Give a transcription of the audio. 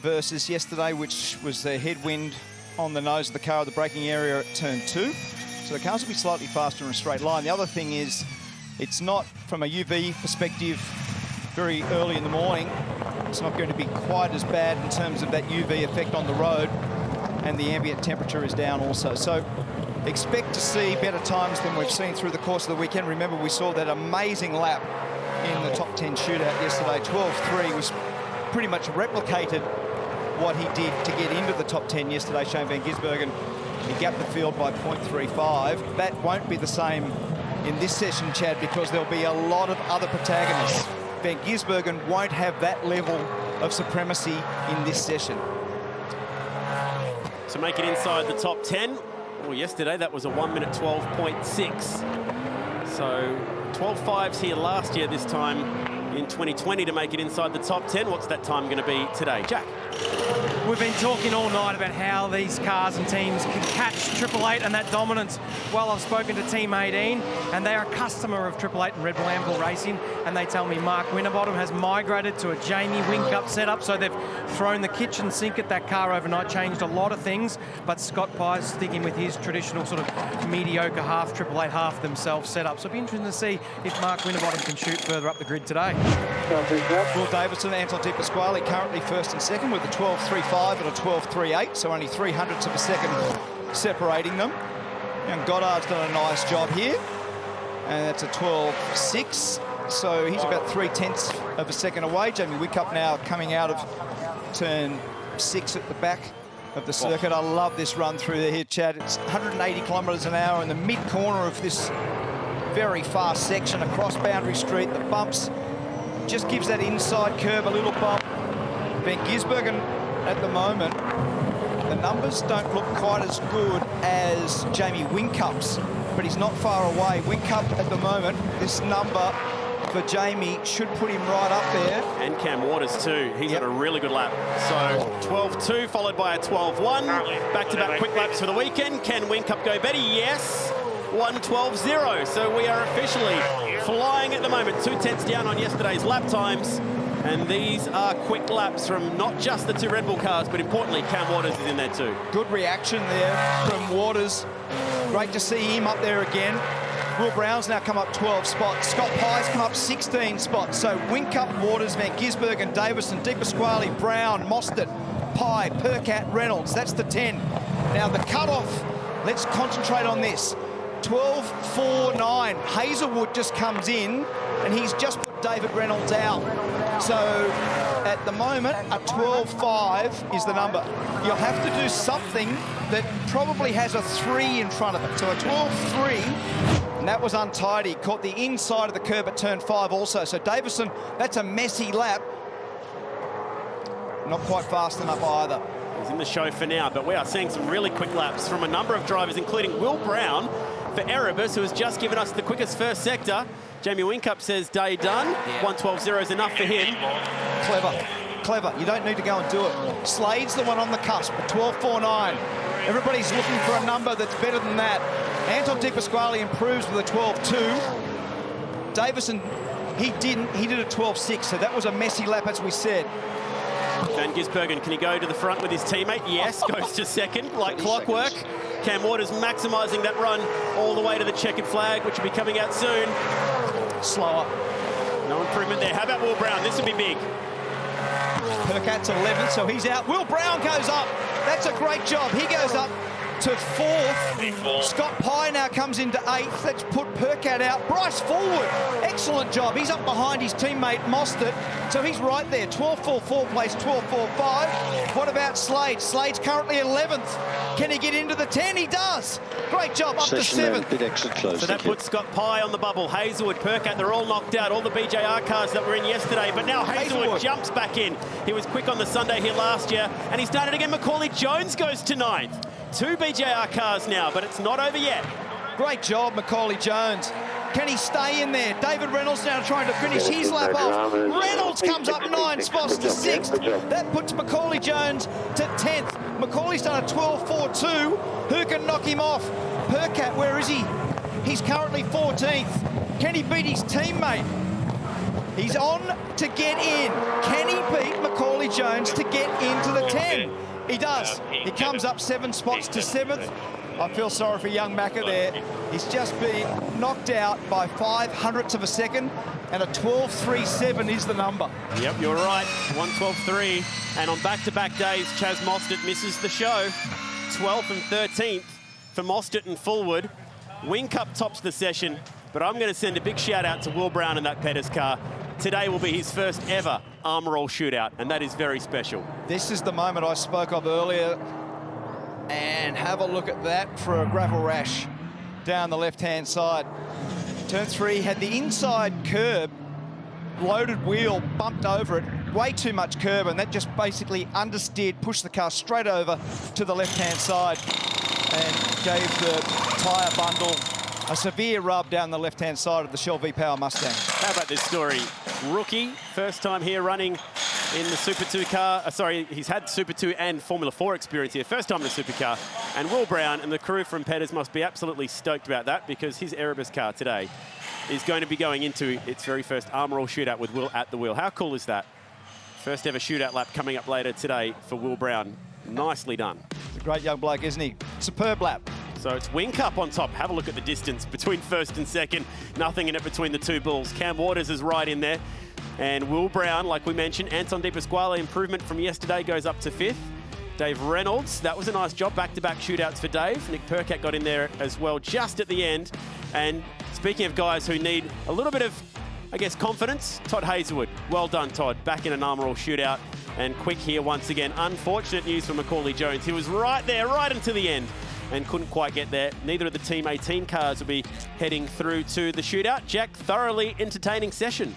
versus yesterday, which was the headwind on the nose of the car, the braking area at turn 2. So the cars will be slightly faster in a straight line. The other thing is, it's not, from a UV perspective, very early in the morning. It's not going to be quite as bad in terms of that UV effect on the road, and the ambient temperature is down also. So expect to see better times than we've seen through the course of the weekend. Remember, we saw that amazing lap in the top 10 shootout yesterday. 12.3 was pretty much replicated what he did to get into the top 10 yesterday. Shane van Gisbergen, he gapped the field by 0.35. That won't be the same in this session, Chad, because there'll be a lot of other protagonists. Van Gisbergen won't have that level of supremacy in this session. To make it inside the top 10, well, yesterday that was a 1 minute 12.6. So 12.5s here last year, this time in 2020 to make it inside the top 10. What's that time going to be today? Jack? We've been talking all night about how these cars and teams can catch Triple Eight and that dominance. Well, I've spoken to Team 18, and they are a customer of Triple Eight and Red Bull Amble Racing, and they tell me Mark Winterbottom has migrated to a Jamie Whincup setup, so they've thrown the kitchen sink at that car overnight, changed a lot of things, but Scott Pye's sticking with his traditional sort of mediocre half Triple Eight, half themselves setup. So it'll be interesting to see if Mark Winterbottom can shoot further up the grid today. Will Davidson, Anton Di Pasquale currently first and second with a 12.35 and a 12.38, so only 300ths of a second separating them. And Goddard's done a nice job here, and that's a 12.6, so he's about 0.3 of a second away. Jamie Whincup now coming out of turn 6 at the back of the circuit. I love this run through here, Chad. It's 180 kilometres an hour in the mid-corner of this very fast section across Boundary Street. The bumps just gives that inside curve a little bump. Van Gisbergen at the moment, the numbers don't look quite as good as Jamie Whincup's, but he's not far away. Whincup at the moment, this number for Jamie should put him right up there. And Cam Waters too. He's had a really good lap. So 12.2 followed by a 12.1. Back-to-back quick laps for the weekend. Can Whincup go better? Yes. 1.12.0. So we are officially flying at the moment. 2/10 down on yesterday's lap times. And these are quick laps from not just the two Red Bull cars, but importantly, Cam Waters is in there too. Good reaction there from Waters. Great to see him up there again. Will Brown's now come up 12 spots. Scott Pye's come up 16 spots. So Whincup, Waters, Van Gisbergen, Davison, Di Pasquale, Brown, Mostert, Pye, Percat, Reynolds. That's the 10. Now the cutoff, let's concentrate on this. 12.49. Hazelwood just comes in, and he's just put David Reynolds out. So at the moment, a 12.5 is the number. You'll have to do something that probably has a 3 in front of it. So a 12.3, and that was untidy. Caught the inside of the curb at turn 5 also. So Davison, that's a messy lap. Not quite fast enough either. He's in the show for now, but we are seeing some really quick laps from a number of drivers, including Will Brown for Erebus, who has just given us the quickest first sector. Jamie Whincup says day done. 1.12.0 is enough for him. Clever, clever. You don't need to go and do it. Slade's the one on the cusp at 12.49. Everybody's looking for a number that's better than that. Anton Di Pasquale improves with a 12.2. Davison, he didn't. He did a 12.6, so that was a messy lap, as we said. Van Gisbergen, can he go to the front with his teammate? Yes, goes to second, like clockwork. Cam Waters maximising that run all the way to the checkered flag, which will be coming out soon. Slower. No improvement there. How about Will Brown? This will be big. Percat's 11th, so he's out. Will Brown goes up. That's a great job. He goes up to 4th. Scott Pye now comes into 8th. Let's put Percat out. Bryce forward. Excellent job. He's up behind his teammate Mostert, so he's right there. 12.44 place 12.45. What about Slade? Slade's currently 11th. Can he get into the 10? He does. Great job, up to 7th. Bit extra close. So that puts Scott Pye on the bubble. Hazelwood, Percat, they're all knocked out. All the BJR cars that were in yesterday, but now Hazelwood jumps back in. He was quick on the Sunday here last year, and he's done it again. Macaulay Jones goes to 9th. 2 BJR cars now, but it's not over yet. Great job, Macaulay Jones. Can he stay in there? David Reynolds now trying to finish his lap off. Reynolds comes up 9 spots to 6th. That puts Macaulay Jones to 10th. Macaulay's done a 12.42. Who can knock him off? Percat, where is he? He's currently 14th. Can he beat his teammate? He's on to get in. Can he beat Macaulay Macaulay Jones to get into the 10. He does. He comes up 7 spots to 7th. I feel sorry for young Macca there. He's just been knocked out by 500ths of a second, and a 12.37 is the number. Yep, you're right. 1:12.3. And on back-to-back days, Chaz Mostert misses the show. 12th and 13th for Mostert and Fullwood. Whincup tops the session, but I'm going to send a big shout-out to Will Brown in that Pettis car. Today will be his first ever arm roll shootout, and that is very special. This is the moment I spoke of earlier. And have a look at that for a gravel rash down the left-hand side. Turn 3 had the inside curb, loaded wheel bumped over it, way too much curb, and that just basically understeered, pushed the car straight over to the left-hand side and gave the tyre bundle a severe rub down the left-hand side of the Shell V-Power Mustang. How about this story? Rookie, first time here running in the Super 2 car. He's had Super 2 and Formula 4 experience here. First time in a supercar. And Will Brown and the crew from Pettis must be absolutely stoked about that, because his Erebus car today is going to be going into its very first arm roll shootout with Will at the wheel. How cool is that? First ever shootout lap coming up later today for Will Brown. Nicely done. He's a great young bloke, isn't he? Superb lap. So it's Whincup on top. Have a look at the distance between first and second. Nothing in it between the two bulls. Cam Waters is right in there. And Will Brown, like we mentioned, Anton De Pasquale, improvement from yesterday, goes up to 5th. Dave Reynolds, that was a nice job. Back-to-back shootouts for Dave. Nick Percat got in there as well just at the end. And speaking of guys who need a little bit of, I guess, confidence, Todd Hazelwood. Well done, Todd. Back in an arm roll shootout. And quick here once again. Unfortunate news for Macaulay Jones. He was right there, right until the end, and couldn't quite get there. Neither of the Team 18 cars will be heading through to the shootout. Jack, thoroughly entertaining session.